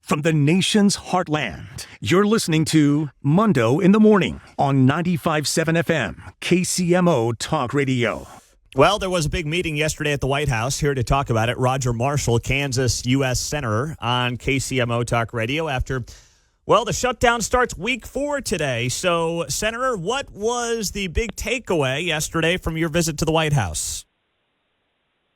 from the nation's heartland. You're listening to Mundo in the Morning on 95.7 FM, KCMO Talk Radio. Well, there was a big meeting yesterday at the White House. Here to talk about it, Roger Marshall, Kansas U.S. Senator on KCMO Talk Radio after, well, the shutdown starts week 4 today. So, Senator, what was the big takeaway yesterday from your visit to the White House?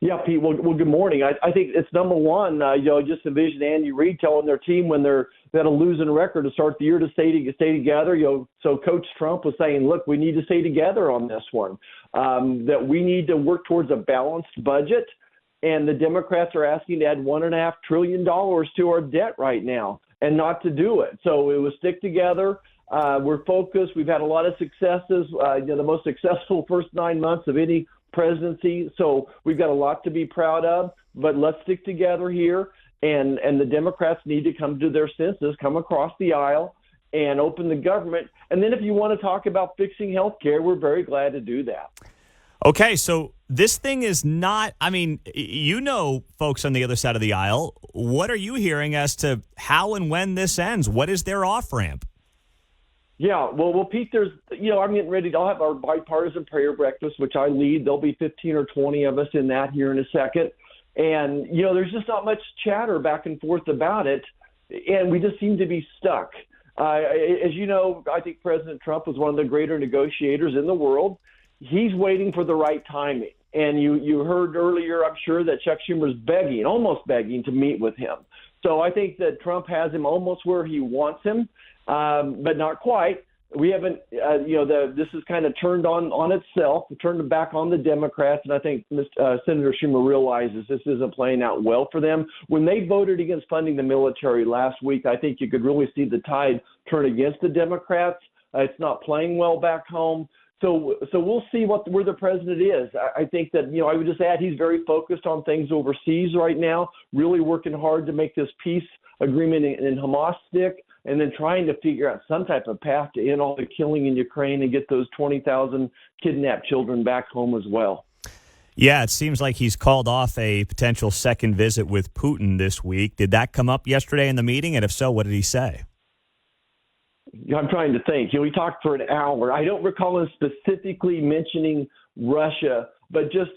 Yeah, Pete. Well, good morning. I think it's number one. Just envision Andy Reid telling their team when they had a losing record to start the year to stay together. So Coach Trump was saying, "Look, we need to stay together on this one. That we need to work towards a balanced budget." And the Democrats are asking to add $1.5 trillion to our debt right now, and not to do it. So it was stick together. We're focused. We've had a lot of successes. The most successful first 9 months of any presidency. So we've got a lot to be proud of, but let's stick together here. And the Democrats need to come to their senses, come across the aisle and open the government. And then if you want to talk about fixing health care, we're very glad to do that. Okay, so this thing is not, folks on the other side of the aisle. What are you hearing as to how and when this ends? What is their off-ramp? Yeah, well, Pete, I'm getting ready. I'll have our bipartisan prayer breakfast, which I lead. There'll be 15 or 20 of us in that here in a second. And, there's just not much chatter back and forth about it. And we just seem to be stuck. As you know, I think President Trump was one of the greater negotiators in the world. He's waiting for the right timing. And you heard earlier, I'm sure, that Chuck Schumer's almost begging to meet with him. So I think that Trump has him almost where he wants him. But not quite. We haven't, this is kind of turned on itself, turned back on the Democrats, and I think Senator Schumer realizes this isn't playing out well for them. When they voted against funding the military last week, I think you could really see the tide turn against the Democrats. It's not playing well back home. So we'll see where the president is. I think that, I would just add he's very focused on things overseas right now, really working hard to make this peace agreement in Hamas stick, and then trying to figure out some type of path to end all the killing in Ukraine and get those 20,000 kidnapped children back home as well. Yeah, it seems like he's called off a potential second visit with Putin this week. Did that come up yesterday in the meeting? And if so, what did he say? I'm trying to think. He talked for an hour. I don't recall him specifically mentioning Russia, but just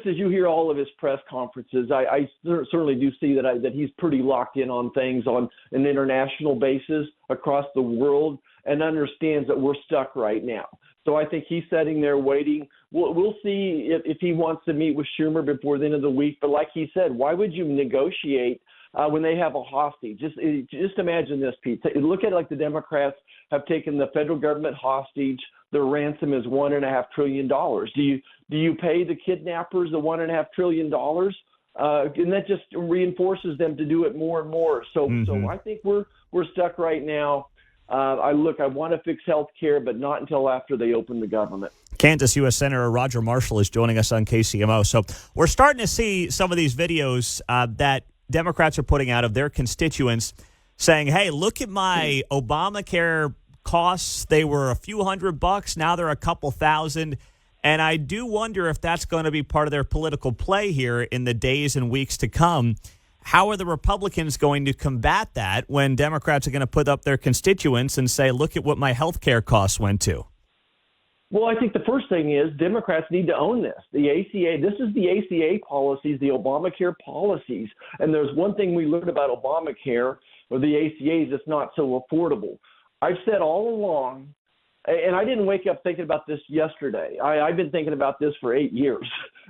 as you hear all of his press conferences, I certainly do see that he's pretty locked in on things on an international basis across the world and understands that we're stuck right now. So I think he's sitting there waiting. We'll see if he wants to meet with Schumer before the end of the week. But like he said, why would you negotiate when they have a hostage? Just imagine this, Pete. Look at it like the Democrats have taken the federal government hostage. Their ransom is $1.5 trillion. Do you pay the kidnappers the $1.5 trillion? And that just reinforces them to do it more and more. So I think we're stuck right now. I want to fix health care, but not until after they open the government. Kansas U.S. Senator Roger Marshall is joining us on KCMO. So we're starting to see some of these videos that Democrats are putting out of their constituents saying, hey, look at my Obamacare costs. They were a few $100. Now they're a couple thousand. And I do wonder if that's going to be part of their political play here in the days and weeks to come. How are the Republicans going to combat that when Democrats are going to put up their constituents and say, look at what my health care costs went to? Well, I think the first thing is Democrats need to own this. The ACA, this is the ACA policies, the Obamacare policies. And there's one thing we learned about Obamacare or the ACA is it's not so affordable. I've said all along, and I didn't wake up thinking about this yesterday. I've been thinking about this for 8 years,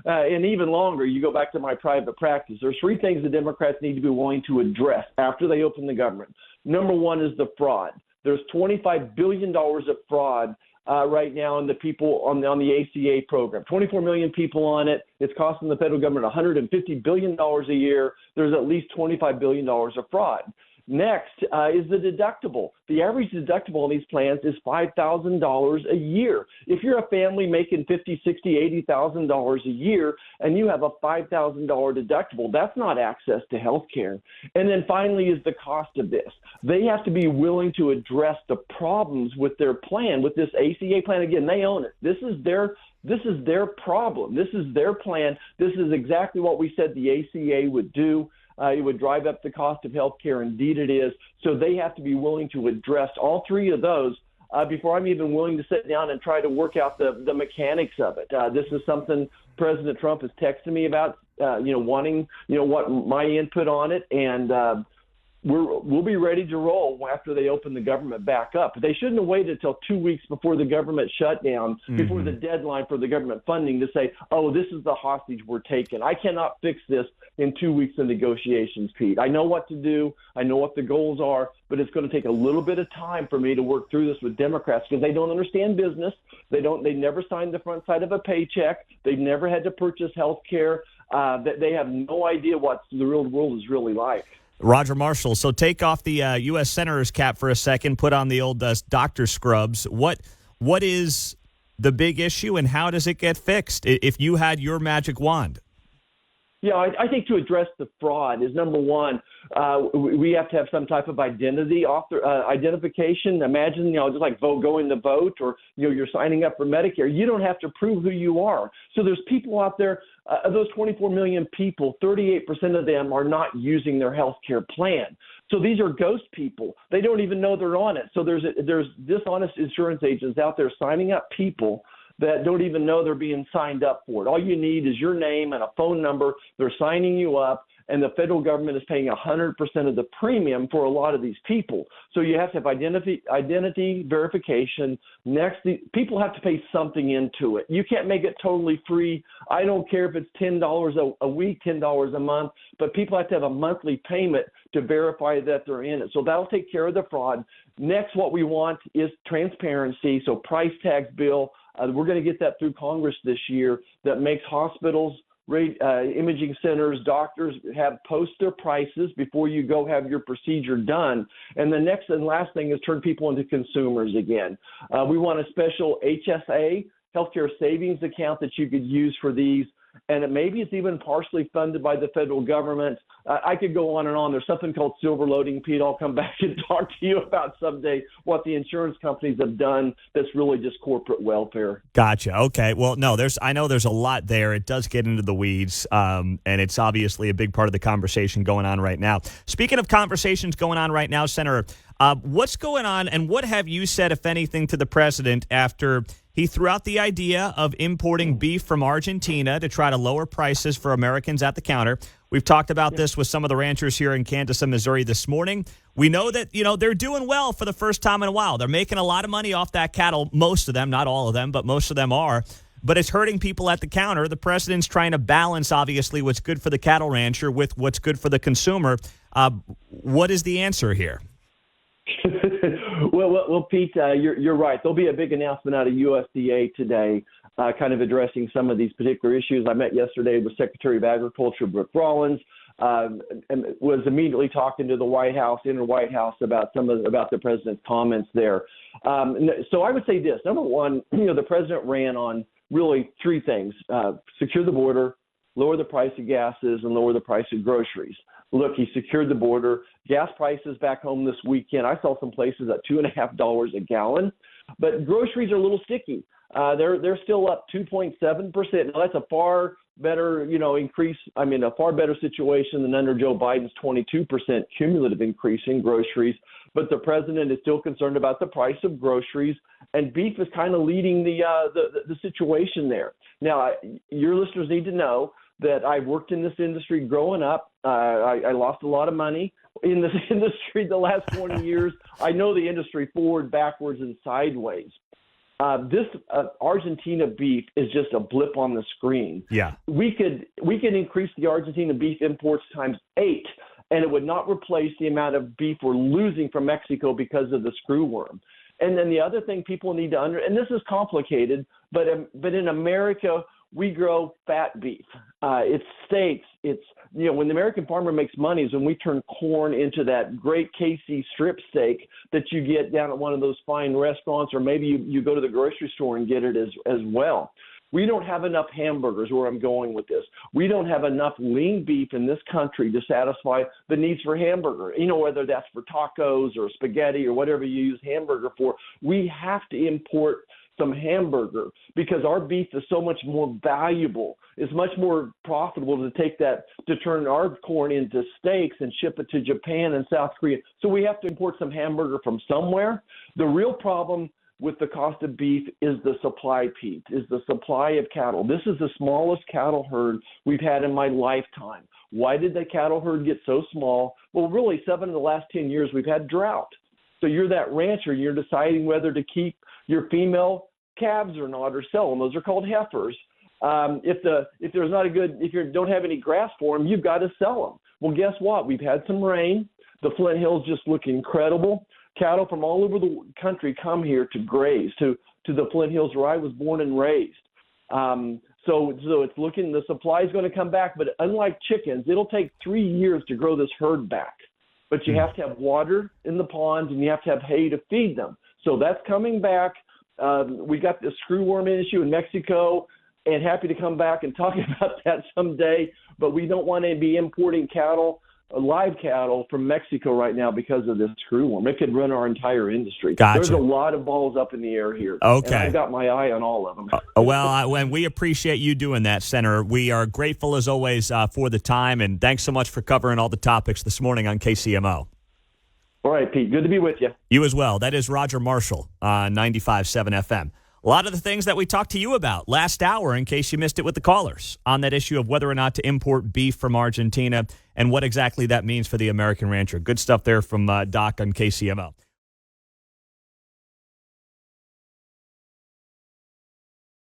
and even longer. You go back to my private practice. There's 3 things the Democrats need to be willing to address after they open the government. Number one is the fraud. There's $25 billion of fraud right now in the people on the ACA program. 24 million people on it. It's costing the federal government $150 billion a year. There's at least $25 billion of fraud. Next is the deductible. The average deductible on these plans is $5,000 a year. If you're a family making $50,000, $60,000, $80,000 a year and you have a $5,000 deductible, that's not access to health care. And then finally is the cost of this. They have to be willing to address the problems with their plan, with this ACA plan. Again, they own it. This is their problem. This is their plan. This is exactly what we said the ACA would do. It would drive up the cost of health care. Indeed it is. So they have to be willing to address all three of those before I'm even willing to sit down and try to work out the mechanics of it. This is something President Trump has texted me about, wanting, what my input on it. And we'll be ready to roll after they open the government back up. But they shouldn't have waited until 2 weeks before the government shutdown, before the deadline for the government funding to say, oh, this is the hostage we're taking. I cannot fix this in 2 weeks of negotiations, Pete. I know what to do. I know what the goals are, but it's going to take a little bit of time for me to work through this with Democrats because they don't understand business. They never signed the front side of a paycheck. They've never had to purchase health care. They have no idea what the real world is really like. Roger Marshall, so take off the U.S. Senator's cap for a second, put on the old doctor scrubs. What is the big issue, and how does it get fixed if you had your magic wand? Yeah, I think to address the fraud is number one. We have to have some type of identification. Imagine, just like going to vote, or you're signing up for Medicare. You don't have to prove who you are. So there's people out there. Of those 24 million people, 38% of them are not using their health care plan. So these are ghost people. They don't even know they're on it. So there's dishonest insurance agents out there signing up people that don't even know they're being signed up for it. All you need is your name and a phone number. They're signing you up, and the federal government is paying 100% of the premium for a lot of these people. So you have to have identity verification. Next, people have to pay something into it. You can't make it totally free. I don't care if it's $10 a week, $10 a month, but people have to have a monthly payment to verify that they're in it. So that'll take care of the fraud. Next, what we want is transparency. So price tags bill. We're going to get that through Congress this year that makes hospitals, imaging centers, doctors post their prices before you go have your procedure done. And the next and last thing is turn people into consumers again. We want a special HSA, healthcare savings account that you could use for these. And maybe it's even partially funded by the federal government. I could go on and on. There's something called silver loading, Pete. I'll come back and talk to you about someday what the insurance companies have done that's really just corporate welfare. Gotcha. Okay. Well, no, I know there's a lot there. It does get into the weeds, and it's obviously a big part of the conversation going on right now. Speaking of conversations going on right now, Senator, what's going on and what have you said, if anything, to the president after he threw out the idea of importing beef from Argentina to try to lower prices for Americans at the counter? We've talked about this with some of the ranchers here in Kansas and Missouri this morning. We know that, they're doing well for the first time in a while. They're making a lot of money off that cattle, most of them, not all of them, but most of them are. But it's hurting people at the counter. The president's trying to balance, obviously, what's good for the cattle rancher with what's good for the consumer. What is the answer here? Well, Pete, you're right. There'll be a big announcement out of USDA today, kind of addressing some of these particular issues. I met yesterday with Secretary of Agriculture Brooke Rollins, and was immediately talking to the White House, inner White House, about the president's comments there. So I would say this: number one, the president ran on really three things: secure the border, lower the price of gases, and lower the price of groceries. Look, he secured the border. Gas prices back home this weekend, I saw some places at $2.50 a gallon. But groceries are a little sticky. They're still up 2.7%. Now, that's a far better, increase. A far better situation than under Joe Biden's 22% cumulative increase in groceries. But the president is still concerned about the price of groceries, and beef is kind of leading the situation there. Now, your listeners need to know that I worked in this industry growing up. I lost a lot of money in this industry the last 20 years. I know the industry forward, backwards, and sideways. This Argentina beef is just a blip on the screen. Yeah, we could increase the Argentina beef imports times 8, and it would not replace the amount of beef we're losing from Mexico because of the screwworm. And then the other thing people need to and this is complicated, but in America, we grow fat beef. It's steaks. It's, when the American farmer makes money is when we turn corn into that great KC strip steak that you get down at one of those fine restaurants, or maybe you go to the grocery store and get it as well. We don't have enough hamburgers, where I'm going with this. We don't have enough lean beef in this country to satisfy the needs for hamburger, whether that's for tacos or spaghetti or whatever you use hamburger for. We have to import some hamburger because our beef is so much more valuable. It's much more profitable to turn our corn into steaks and ship it to Japan and South Korea. So we have to import some hamburger from somewhere. The real problem with the cost of beef is the supply, Pete, is the supply of cattle. This is the smallest cattle herd we've had in my lifetime. Why did the cattle herd get so small? Well, really, 7 of the last 10 years we've had drought. So you're that rancher, you're deciding whether to keep your female calves or not, or sell them. Those are called heifers. If you don't have any grass for them, you've got to sell them. Well, guess what? We've had some rain. The Flint Hills just look incredible. Cattle from all over the country come here to graze to the Flint Hills where I was born and raised. So it's looking, the supply is going to come back, but unlike chickens, it'll take 3 years to grow this herd back. But you have to have water in the ponds and you have to have hay to feed them. So that's coming back. We got the screwworm issue in Mexico, and happy to come back and talk about that someday. But we don't want to be importing cattle, live cattle from Mexico right now because of this screwworm. It could run our entire industry. Gotcha. There's a lot of balls up in the air here. Okay. And I've got my eye on all of them. Well, we appreciate you doing that, Senator. We are grateful, as always, for the time, and thanks so much for covering all the topics this morning on KCMO. All right, Pete. Good to be with you. You as well. That is Roger Marshall on 95.7 FM. A lot of the things that we talked to you about last hour, in case you missed it with the callers, on that issue of whether or not to import beef from Argentina and what exactly that means for the American rancher. Good stuff there from Doc on KCMO.